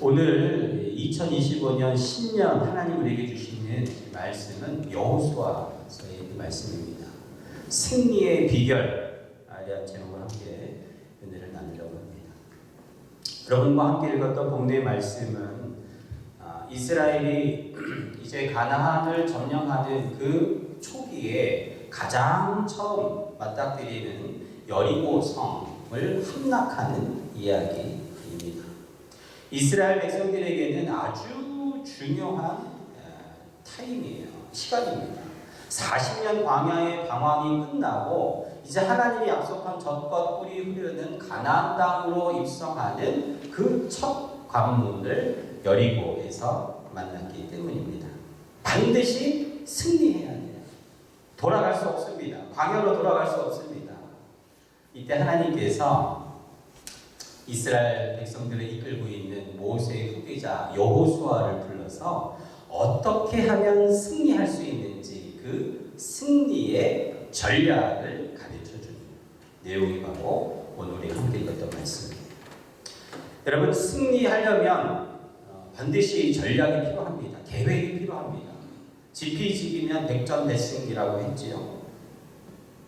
오늘 2025년 신년 하나님 우리에게 주시는 말씀은 여호수아서의 말씀입니다. 승리의 비결이라는 제목으로 함께 은혜를 나누려고 합니다. 여러분과 함께 읽었던 본문의 말씀은 이스라엘이 이제 가나안을 점령하는 그 초기에 가장 처음 맞닥뜨리는 여리고 성을 함락하는 이야기입니다. 이스라엘 백성들에게는 아주 중요한 타임이에요. 시간입니다. 40년 광야의 방황이 끝나고 이제 하나님이 약속한 젖과 꿀이 흐르는 가나안 땅으로 입성하는 그 첫 관문을 여리고에서 만났기 때문입니다. 반드시 승리해야 돼요. 돌아갈 수 없습니다. 광야로 돌아갈 수 없습니다. 이때 하나님께서 이스라엘 백성들을 이끌고 있는 모세의 후계자 여호수아를 불러서 어떻게 하면 승리할 수 있는지 그 승리의 전략을 가르쳐주는 내용이 바로 오늘 우리 함께 읽었던 말씀입니다. 여러분, 승리하려면 반드시 전략이 필요합니다. 계획이 필요합니다. 지피지기면 백전대승이라고 했지요.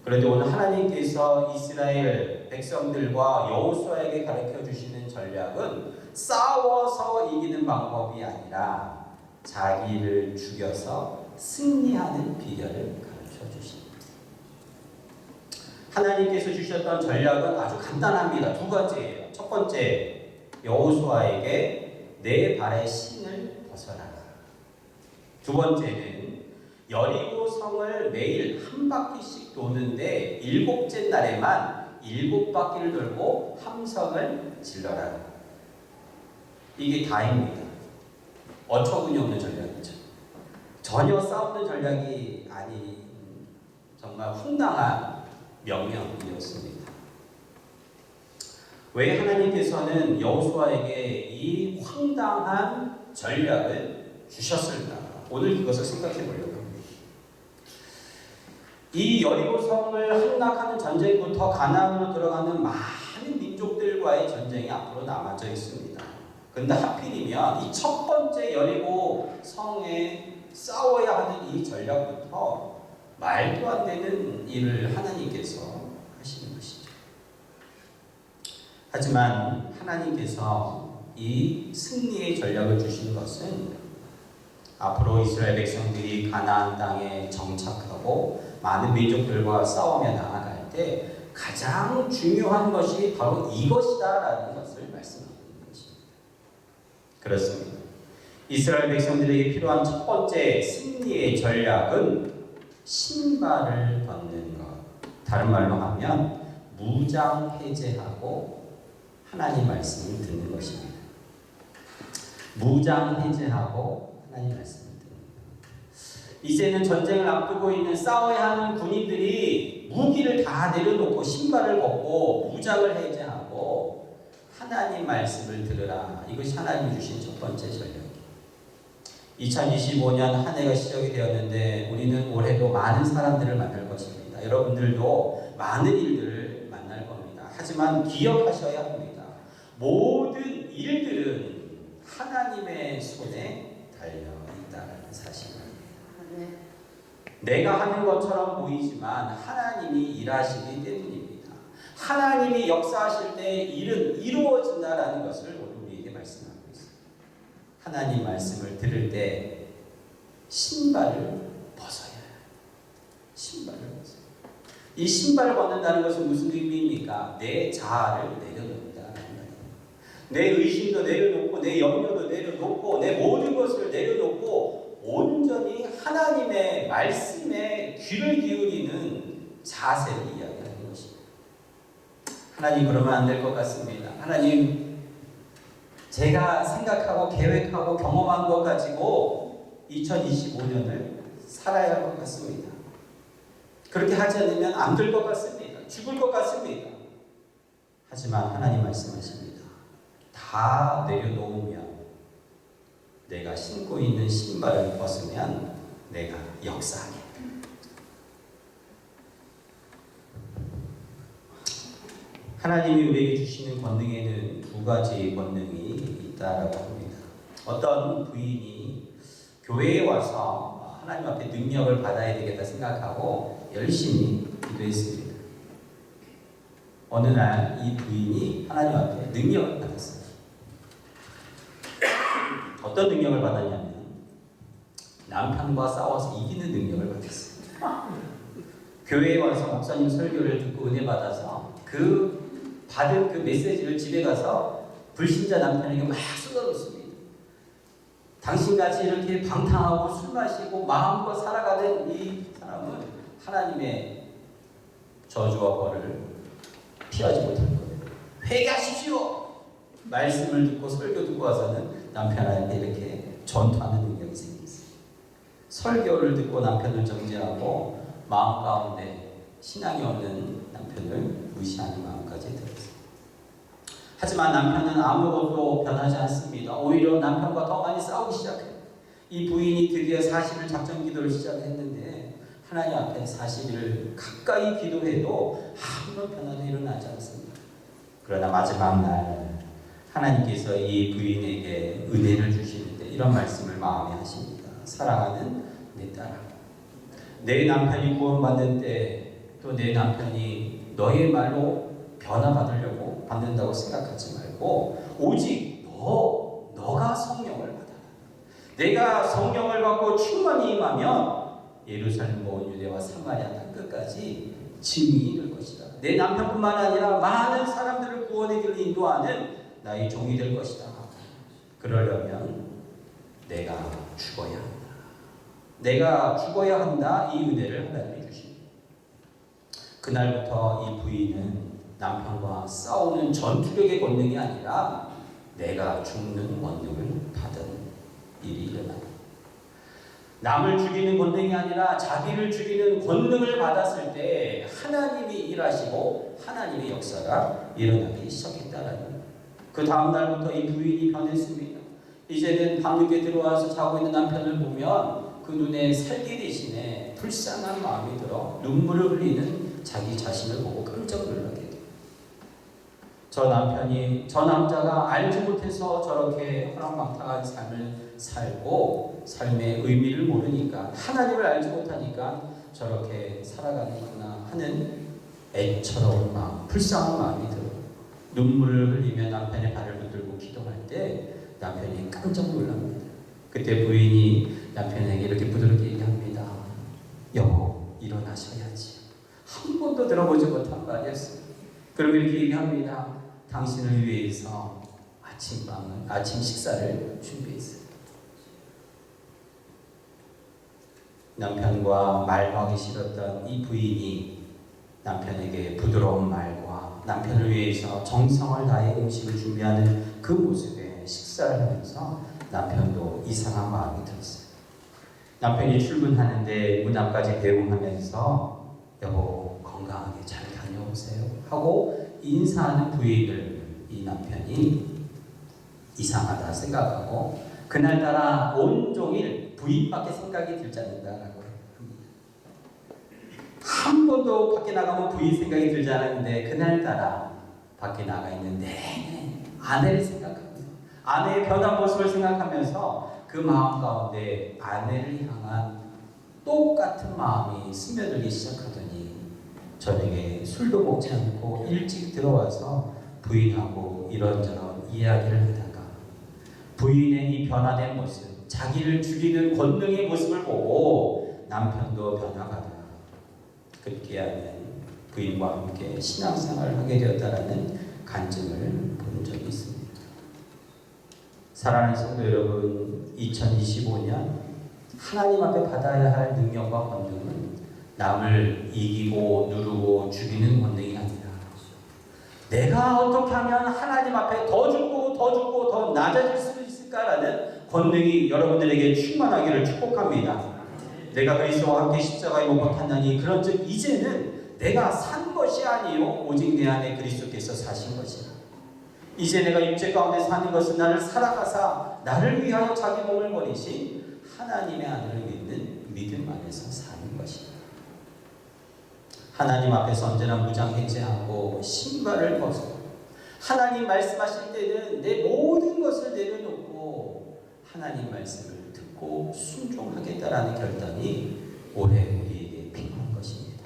그런데 오늘 하나님께서 이스라엘 백성들과 여호수아에게 가르쳐 주시는 전략은 싸워서 이기는 방법이 아니라 자기를 죽여서 승리하는 비결을 가르쳐 주십니다. 하나님께서 주셨던 전략은 아주 간단합니다. 두 가지예요. 첫 번째, 여호수아에게 내 발의 신을 벗어라. 두 번째는 여리고 성을 매일 한 바퀴씩 도는데 일곱째 날에만 7바퀴를 돌고 함성을 질러라. 이게 다입니다. 어처구니 없는 전략이죠. 전혀 싸우는 전략이 아닌 정말 황당한 명령이었습니다. 왜 하나님께서는 여호수아에게 이 황당한 전략을 주셨을까? 오늘 그것을 생각해 보려고 합니다. 이 여리고 성을 함락하는 전쟁부터 가나안으로 들어가는 많은 민족들과의 전쟁이 앞으로 남아져 있습니다. 그런데 하필이면 이 첫 번째 여리고 성에 싸워야 하는 이 전략부터 말도 안 되는 일을 하나님께서 하시는 것이죠. 하지만 하나님께서 이 승리의 전략을 주신 것은 앞으로 이스라엘 백성들이 가나안 땅에 정착하고 많은 민족들과 싸우며 나아갈 때 가장 중요한 것이 바로 이것이다라는 것을 말씀하는 것입니다. 그렇습니다. 이스라엘 백성들에게 필요한 첫 번째 승리의 전략은 신발을 벗는 것. 다른 말로 하면 무장 해제하고 하나님 말씀을 듣는 것입니다. 무장 해제하고 하나님 말씀을 듣는 것. 이제는 전쟁을 앞두고 있는 싸워야 하는 군인들이 무기를 다 내려놓고 신발을 벗고 무장을 해제하고 하나님 말씀을 들으라. 이것이 하나님이 주신 첫 번째 전략이에요. 2025년 한 해가 시작이 되었는데 우리는 올해도 많은 사람들을 만날 것입니다. 여러분들도 많은 일들을 만날 겁니다. 하지만 기억하셔야 합니다. 모든 일들은 하나님의 손에 달려있다는 사실입니다. 내가 하는 것처럼 보이지만 하나님이 일하시기 때문입니다. 하나님이 역사하실 때 일은 이루어진다는 것을 오늘 우리에게 말씀하고 있습니다. 하나님 말씀을 들을 때 신발을 벗어야 해요. 신발을 벗어요. 이 신발을 벗는다는 것은 무슨 의미입니까? 내 자아를 내려놓는다는 말이에요. 내 의심도 내려놓고 내 염려도 내려놓고 내 모든 것을 내려놓고 온전히 하나님의 말씀에 귀를 기울이는 자세를 이야기하는 것입니다. 하나님, 그러면 안 될 것 같습니다. 하나님, 제가 생각하고 계획하고 경험한 것 가지고 2025년을 살아야 할 것 같습니다. 그렇게 하지 않으면 안 될 것 같습니다. 죽을 것 같습니다. 하지만 하나님 말씀하십니다. 다 내려놓으면, 내가 신고 있는 신발을 벗으면 내가 역사하겠다. 하나님이 우리에게 주시는 권능에는 두 가지 권능이 있다라고 합니다. 어떤 부인이 교회에 와서 하나님 앞에 능력을 받아야 되겠다 생각하고 열심히 기도했습니다. 어느 날 이 부인이 하나님 앞에 능력을 받았어요. 어떤 능력을 받았냐면 남편과 싸워서 이기는 능력을 받았어요. 교회에 와서 목사님 설교를 듣고 은혜 받아서 그 받은 그 메시지를 집에 가서 불신자 남편에게 막 쏟아놓습니다. 당신같이 이렇게 방탕하고 술 마시고 마음껏 살아가는 이 사람은 하나님의 저주와 벌을 피하지 못할 거예요. 회개하십시오! 말씀을 듣고 설교 듣고 와서는 남편한테 이렇게 전투하는 능력이 생겼어요. 설교를 듣고 남편을 정죄하고 마음 가운데 신앙이 없는 남편을 무시하는 마음까지 들었어요. 하지만 남편은 아무것도 변하지 않습니다. 오히려 남편과 더 많이 싸우기 시작해요. 이 부인이 드디어 40일 작전 기도를 시작했는데 하나님 앞에 40일을 가까이 기도해도 아무런 변화도 일어나지 않습니다. 그러나 마지막 날 하나님께서 이 부인에게 은혜를 주시는데 이런 말씀을 마음에 하십니다. 사랑하는 내 딸아, 내 남편이 구원받는 때 또 내 남편이 너의 말로 변화받으려고 받는다고 생각하지 말고 오직 너가 성령을 받아라. 내가 성령을 받고 충만히 임하면 예루살렘 온 유대와 사마리아 땅 끝까지 증인이 될 것이다. 내 남편뿐만 아니라 많은 사람들을 구원의 길로 인도하는 나의 종이 될 것이다. 그러려면 내가 죽어야 한다. 내가 죽어야 한다. 이 은혜를 하나님이 주십니다. 그날부터 이 부인은 남편과 싸우는 전투력의 권능이 아니라 내가 죽는 권능을 받은 일이 일어납니다. 남을 죽이는 권능이 아니라 자기를 죽이는 권능을 받았을 때 하나님이 일하시고 하나님의 역사가 일어나기 시작했다라는 그 다음 날부터 이 부인이 변했습니다. 이제는 밤늦게 들어와서 자고 있는 남편을 보면 그 눈에 살기 대신에 불쌍한 마음이 들어 눈물을 흘리는 자기 자신을 보고 깜짝 놀라게 돼요. 저 남자가 알지 못해서 저렇게 허랑방탕한 삶을 살고 삶의 의미를 모르니까 하나님을 알지 못하니까 저렇게 살아가는구나 하는 애처로운 마음, 불쌍한 마음이 들어요. 눈물을 흘리며 남편의 발을 붙들고 기도할 때 남편이 깜짝 놀랍니다. 그때 부인이 남편에게 이렇게 부드럽게 얘기합니다. 여보, 일어나셔야지. 한 번도 들어보지 못한 말이었어요. 그리고 이렇게 얘기합니다. 당신을 위해서 아침 식사를 준비했어요. 남편과 말하기 싫었던 이 부인이 남편에게 부드러운 말과 남편을 위해서 정성을 다해 음식을 준비하는 그 모습에 식사를 하면서 남편도 이상한 마음이 들었어요. 남편이 출근하는데 문 앞까지 배웅하면서 여보 건강하게 잘 다녀오세요 하고 인사하는 부인을 이 남편이 이상하다 생각하고 그날따라 온종일 부인밖에 생각이 들지 않는다라고 합니다. 한 번도 밖에 나가면 부인 생각이 들지 않았는데 그날따라 밖에 나가 있는 내내 아내를 생각합니다. 아내의 변한 모습을 생각하면서 그 마음 가운데 아내를 향한 똑같은 마음이 스며들기 시작하더니 저녁에 술도 먹지 않고 일찍 들어와서 부인하고 이런저런 이야기를 하다가 부인의 이 변화된 모습, 자기를 죽이는 권능의 모습을 보고 남편도 변화받아 그렇게 하면 부인과 함께 신앙생활을 하게 되었다라는 간증을 본 적이 있습니다. 사랑하는 성도 여러분, 2025년 하나님 앞에 받아야 할 능력과 권능은 남을 이기고 누르고 죽이는 권능이 아니라 내가 어떻게 하면 하나님 앞에 더 죽고 더 낮아질 수 있을까라는 권능이 여러분들에게 충만하기를 축복합니다. 내가 그리스도와 함께 십자가에 못 박혔나니 그런즉 이제는 내가 산 것이 아니요 오직 내 안에 그리스도께서 사신 것이라. 이제 내가 육체 가운데 사는 것은 나를 살아가사 나를 위하여 자기 몸을 버리신 하나님의 아들을 믿는 믿음 안에서 사는 것이다. 하나님 앞에서 언제나 무장해제하고 신발을 벗고 하나님 말씀하실 때는 내 모든 것을 내려놓고 하나님 말씀을 듣고 순종하겠다라는 결단이 올해 우리에게 필요한 것입니다.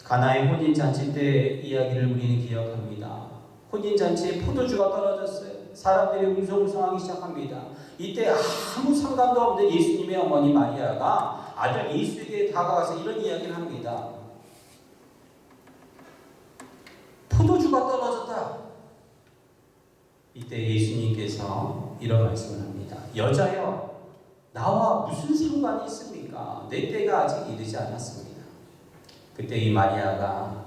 가나의 혼인잔치 때 이야기를 우리는 기억합니다. 혼인잔치에 포도주가 떨어졌어요. 사람들이 웅성웅성하기 시작합니다. 이때 아무 상관도 없는 예수님의 어머니 마리아가 아들 예수에게 다가가서 이런 이야기를 합니다. 포도주가 떨어졌다. 이때 예수님께서 이런 말씀을 합니다. 여자여, 나와 무슨 상관이 있습니까? 내 때가 아직 이르지 않았습니다. 그때 이 마리아가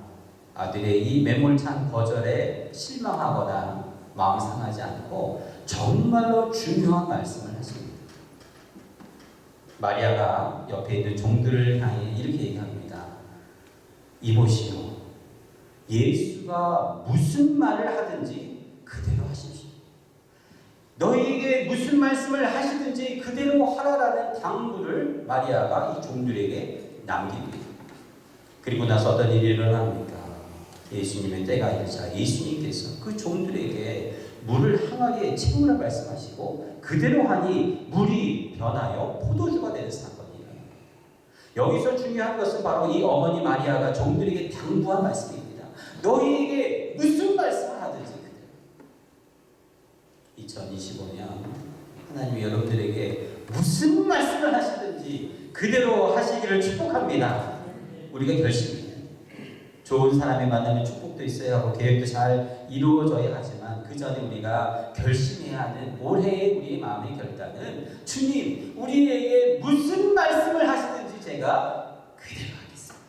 아들의 이 매몰찬 거절에 실망하거나 마음 상하지 않고 정말로 중요한 말씀을 하십니다. 마리아가 옆에 있는 종들을 향해 이렇게 얘기합니다. 이보시오. 예수가 무슨 말을 하든지 그대로 하십시오. 너희에게 무슨 말씀을 하시든지 그대로 하라라는 당부를 마리아가 이 종들에게 남깁니다. 그리고 나서 어떤 일이 일어납니까? 예수님의 때가 이르자 예수님께서 그 종들에게 물을 항아리에 채우라 말씀하시고 그대로 하니 물이 변하여 포도주가 되는 사건이에요. 여기서 중요한 것은 바로 이 어머니 마리아가 종들에게 당부한 말씀입니다. 너희에게 무슨 말씀을 하든지 그대로. 2025년 하나님이 여러분들에게 무슨 말씀을 하시든지 그대로 하시기를 축복합니다. 우리가 결심해요. 좋은 사람이 만나면 축복도 있어야 하고 계획도 잘 이루어져야 하지만 그 전에 우리가 결심해야 하는 올해의 우리의 마음의 결단은 주님, 우리에게 무슨 말씀을 하시든지 제가 그대로 하겠습니다.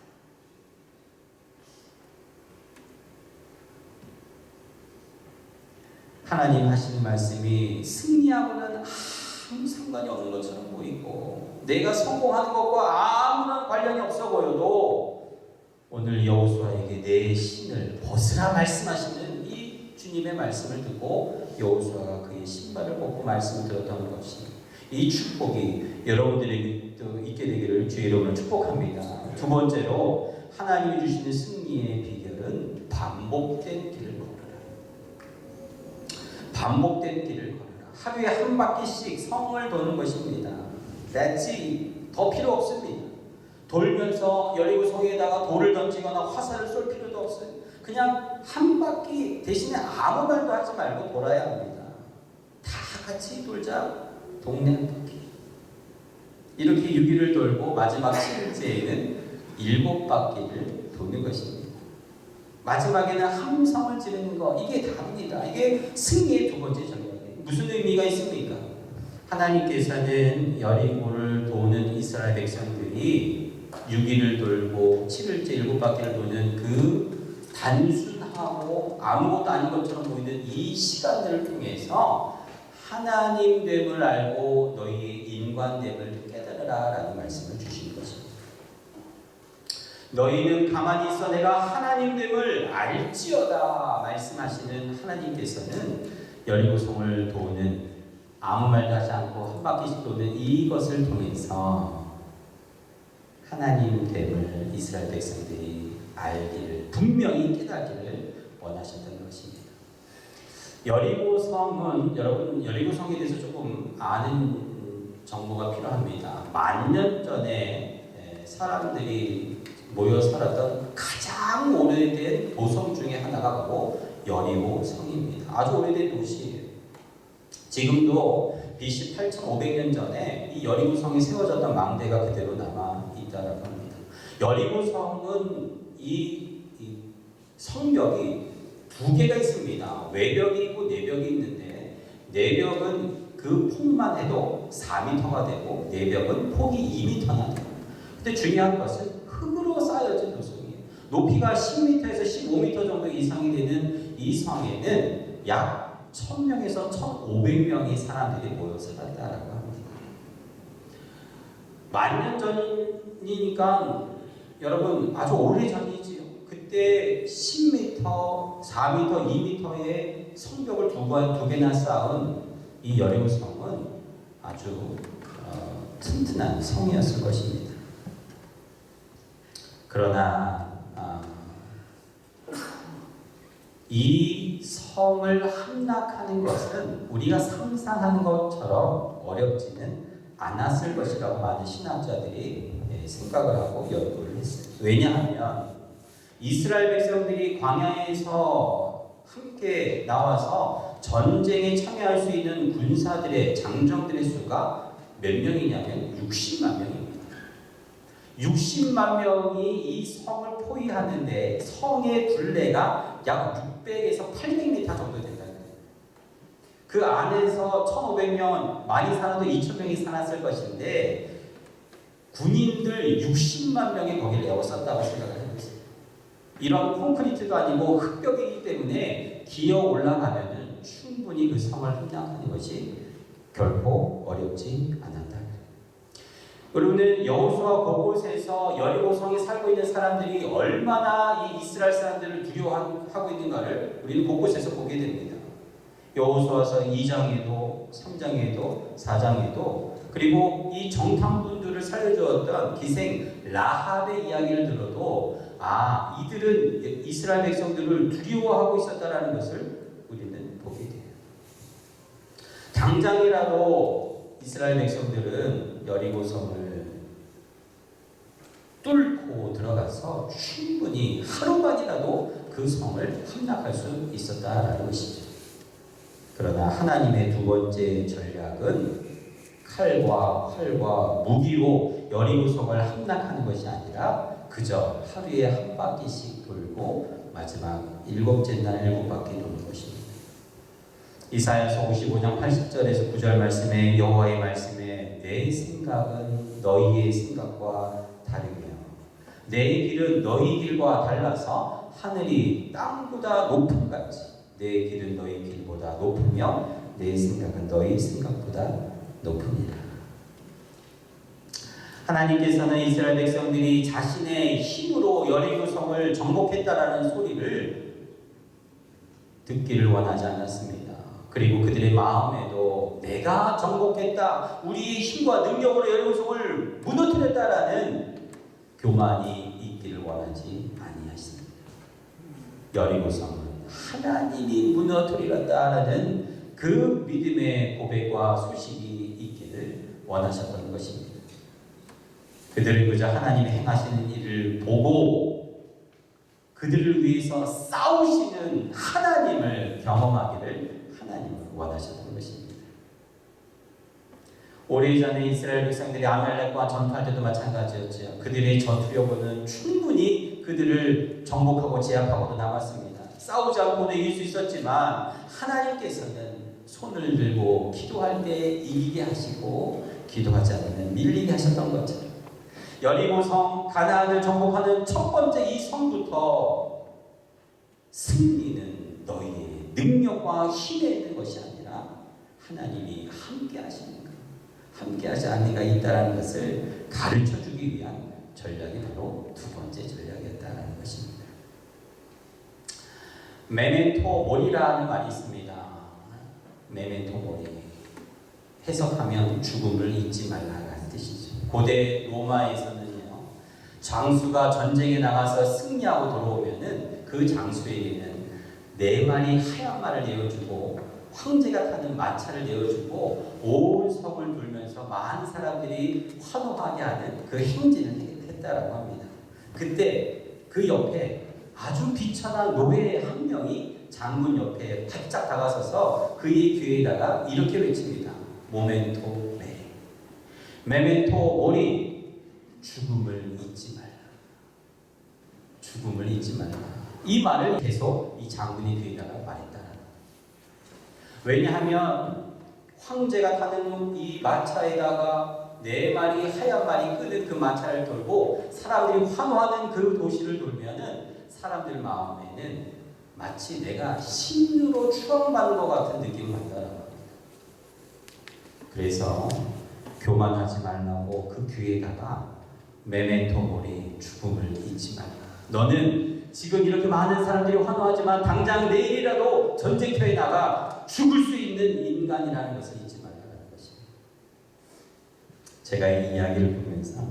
하나님 하시는 말씀이 승리하고는 아무 상관이 없는 것처럼 보이고 내가 성공하는 것과 아무런 관련이 없어 보여도 오늘 여호수아에게 내 신을 벗으라 말씀하시는 이 주님의 말씀을 듣고 여호수아가 그의 신발을 벗고 말씀을 들었던 것이 이 축복이 여러분들에게도 있게 되기를 주의 이름으로 축복합니다. 두 번째로 하나님이 주시는 승리의 비결은 반복된 길을 걸으라. 반복된 길을 걸으라. 하루에 한 바퀴씩 성을 도는 것입니다. That's it. 더 필요 없습니다. 돌면서 여리고 성에다가 돌을 던지거나 화살을 쏠 필요도 없어요. 그냥 한 바퀴 대신에 아무 말도 하지 말고 돌아야 합니다. 다 같이 돌자. 동네 한 바퀴. 이렇게 6일을 돌고 마지막 7일째에는 7바퀴를 도는 것입니다. 마지막에는 함성을 지르는 거, 이게 답입니다. 이게 승리의 두 번째 전략이에요. 무슨 의미가 있습니까? 하나님께서는 여리고를 도는 이스라엘 백성들이 6일을 돌고 7일째 7바퀴를 도는 그 단순하고 아무것도 아닌 것처럼 보이는 이 시간들을 통해서 하나님 됨을 알고 너희의 인간됨을 깨달으라 라는 말씀을 주신 것입니다. 너희는 가만히 있어 내가 하나님 됨을 알지어다 말씀하시는 하나님께서는 여리고성을 도는 아무 말도 하지 않고 한 바퀴씩 도는 이것을 통해서 하나님 됨을 이스라엘 백성들이 알기를 분명히 깨닫기를 원하셨던 것입니다. 여리고성은 여러분 여리고성에 대해서 조금 아는 정보가 필요합니다. 1000년 전에 사람들이 모여 살았던 가장 오래된 도성 중에 하나가 바로 여리고성입니다. 아주 오래된 도시예요. 지금도 BC 8500년 전에 이 여리고성이 세워졌던 망대가 그대로 남아 있다라고 합니다. 여리고성은 이 성벽이 두 개가 있습니다. 외벽이 있고 내벽이 있는데 내벽은 그 폭만 해도 4m가 되고 내벽은 폭이 2m나 돼요. 근데 중요한 것은 흙으로 쌓여진 도성이에요. 높이가 10m에서 15m 정도 이상이 되는 이 성에는 약 1000명에서 1500명의 사람들이 모여 살았다라고 합니다. 1000년 전이니까 여러분 아주 오래 전이지요. 그때 10m, 4m, 2m의 성벽을 두 개나 쌓은 이 여리고성은 아주 튼튼한 성이었을 것입니다. 그러나 이 성을 함락하는 것은 우리가 상상하는 것처럼 어렵지는 않았을 것이라고 많은 신학자들이 생각을 하고 연구를 했어요. 왜냐하면 이스라엘 백성들이 광야에서 함께 나와서 전쟁에 참여할 수 있는 군사들의 장정들의 수가 몇 명이냐면 60만 명입니다. 60만 명이 이 성을 포위하는데 성의 둘레가 약 600에서 800m 정도 된다는 거예요. 그 안에서 1,500명, 많이 살아도 2,000명이 살았을 것인데 군인들 60만 명이 거기를 에워쌌다고 생각을 하고 있어요. 이런 콘크리트도 아니고 흙벽이기 때문에 기어 올라가면 충분히 그 성을 함락하는 것이 결코 어렵지 않았다. 여러분은 여호수아 곳곳에서 여리고성에 살고 있는 사람들이 얼마나 이 이스라엘 사람들을 두려워하고 있는가를 우리는 곳곳에서 보게 됩니다. 여호수아서 2장에도 3장에도 4장에도 그리고 이 정탐꾼들을 살려주었던 기생 라합의 이야기를 들어도 이들은 이스라엘 백성들을 두려워하고 있었다라는 것을 우리는 보게 돼요. 당장이라도 이스라엘 백성들은 여리고성을 뚫고 들어가서 충분히 하루만이라도 그 성을 함락할 수 있었다라는 것이죠. 그러나 하나님의 두 번째 전략은 칼과 활과 무기로 여리고성을 함락하는 것이 아니라 그저 하루에 한 바퀴씩 돌고 마지막 7째 날 7바퀴 도는 것입니다. 이사야서 55장 80절에서 9절 말씀에 여호와의 말씀에 내 생각은 너희의 생각과 다르며 내 길은 너희 길과 달라서 하늘이 땅보다 높음같이 내 길은 너희 길보다 높으며 내 생각은 너희 생각보다 높으니라. 하나님께서는 이스라엘 백성들이 자신의 힘으로 여리고성을 정복했다라는 소리를 듣기를 원하지 않았습니다. 그리고 그들의 마음에도 내가 정복했다, 우리의 힘과 능력으로 여리고성을 무너뜨렸다라는 교만이 있기를 원하지 아니하십니다. 여리고성은 하나님이 무너뜨리렸다라는 그 믿음의 고백과 소식이 있기를 원하셨던 것입니다. 그들은 그저 하나님이 행하시는 일을 보고 그들을 위해서 싸우시는 하나님을 경험하기를 하나님은 원하셨던 것입니다. 오래전에 이스라엘 백성들이 아말렉과 전투할 때도 마찬가지였죠. 그들의 전투력은 충분히 그들을 정복하고 제압하고도 남았습니다. 싸우지 않고도 이길 수 있었지만 하나님께서는 손을 들고 기도할 때 이기게 하시고 기도하지 않으면 밀리게 하셨던 것처럼 여리고성 가나안을 정복하는 첫 번째 이 성부터 승리는 너희의 능력과 힘에 있는 것이 아니라 하나님이 함께 하시는 것, 함께 하지 않는 이가 있다는 것을 가르쳐주기 위한 전략이 바로 두 번째 전략이었다는 것입니다. 메멘토 모리라는 말이 있습니다. 메멘토 모리, 해석하면 죽음을 잊지 말라는 뜻이죠. 고대 로마에서는요, 장수가 전쟁에 나가서 승리하고 돌아오면은 그 장수에게는 4마리 하얀 말을 내어주고 황제가 타는 마차를 내어주고 온 성을 돌면서 많은 사람들이 환호하게 하는 그 행진을 했다라고 합니다. 그때 그 옆에 아주 비천한 노예 한 명이 장군 옆에 바짝 다가서서 그의 귀에다가 이렇게 외칩니다. 모멘토 메리, 메멘토 모리, 죽음을 잊지 말라. 죽음을 잊지 말라. 이 말을 계속 이 장군이 귀에다가 말했다. 왜냐하면 황제가 타는 이 마차에다가 4마리 하얀 말이 끄는 그 마차를 돌고 사람들이 환호하는 그 도시를 돌면은 사람들 마음에는 마치 내가 신으로 추앙받는 것 같은 느낌을 받더라고요. 그래서 교만하지 말라고 그 귀에다가 메멘토 모리, 죽음을 잊지 말라. 너는 지금 이렇게 많은 사람들이 환호하지만 당장 내일이라도 전쟁터에 나가 죽을 수 있는 인간이라는 것을 잊지 말라는 것입니다. 제가 이 이야기를 보면서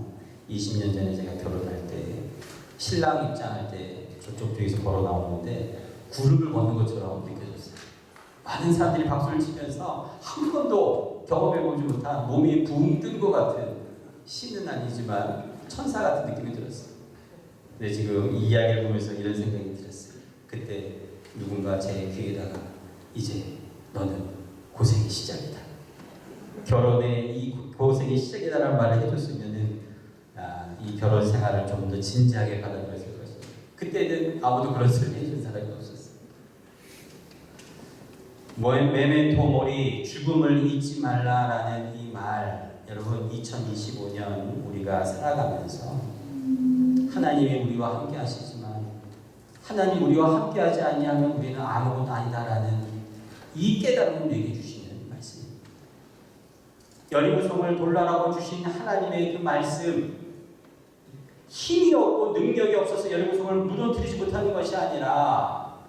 20년 전에 제가 결혼할 때 신랑 입장할 때 저쪽 뒤에서 걸어 나오는데 구름을 걷는 것처럼 느껴졌어요. 많은 사람들이 박수를 치면서 한 번도 경험해보지 못한 몸이 붕 뜬 것 같은, 신은 아니지만 천사 같은 느낌이 들었어요. 근데 지금 이 이야기를 보면서 이런 생각이 들었어요. 그때 누군가 제 귀에다가 이제 너는 고생이 시작이다, 결혼의 이 고생이 시작이다라는 말을 해줬으면은 이 결혼 생활을 좀 더 진지하게 받아들였을 것입니다. 그때는 아무도 그런 소리 해준 사람이 없었어요. 메멘토 모리, 죽음을 잊지 말라라는 이 말, 여러분 2025년 우리가 살아가면서 하나님이 우리와 함께 하시지만 하나님 우리와 함께 하지 아니하면 우리는 아무것도 아니다라는 이 깨달음을 얘기해 주시는 말씀입니다. 여리고성을 돌아라고 주신 하나님의 그 말씀, 힘이 없고 능력이 없어서 여리고성을 무너뜨리지 못하는 것이 아니라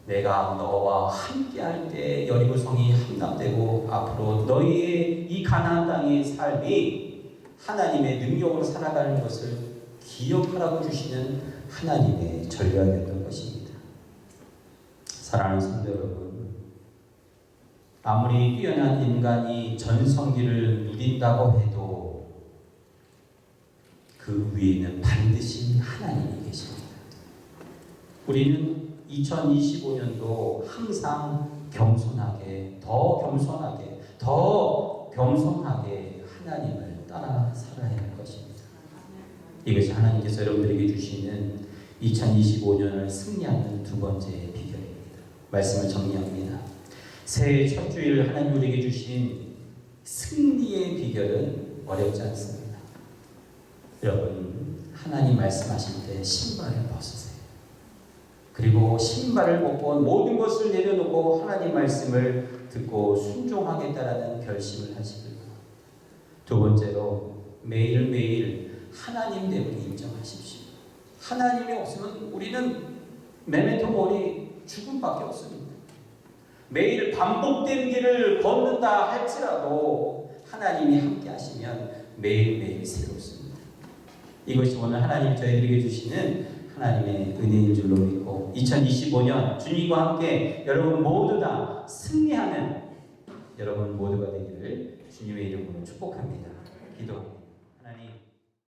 내가 너와 함께 할 때 여리고성이 함락되고 앞으로 너희의 이 가나안 땅의 삶이 하나님의 능력으로 살아가는 것을 기억하라고 주시는 하나님의 전략이었던 것입니다. 사랑하는 성도 여러분, 아무리 뛰어난 인간이 전성기를 누린다고 해도 그 위에는 반드시 하나님이 계십니다. 우리는 2025년도 항상 겸손하게, 더 겸손하게, 더 겸손하게 하나님을 따라 살아야 할 것입니다. 이것이 하나님께서 여러분들에게 주시는 2025년을 승리하는 두 번째 비결입니다. 말씀을 정리합니다. 새해 첫 주일 하나님 우리에게 주신 승리의 비결은 어렵지 않습니다. 여러분, 하나님 말씀하실 때 신발을 벗으세요. 그리고 신발을 벗고 모든 것을 내려놓고 하나님 말씀을 듣고 순종하겠다라는 결심을 하시고요. 두 번째로 매일매일 하나님됨을 인정하십시오. 하나님이 없으면 우리는 메멘토 모리, 죽음밖에 없습니다. 매일 반복된 길을 걷는다 할지라도 하나님이 함께 하시면 매일매일 새롭습니다. 이것이 오늘 하나님이 저희들에게 주시는 하나님의 은혜인 줄로 믿고 2025년 주님과 함께 여러분 모두 다 승리하는 여러분 모두가 되기를 주님의 이름으로 축복합니다. 기도.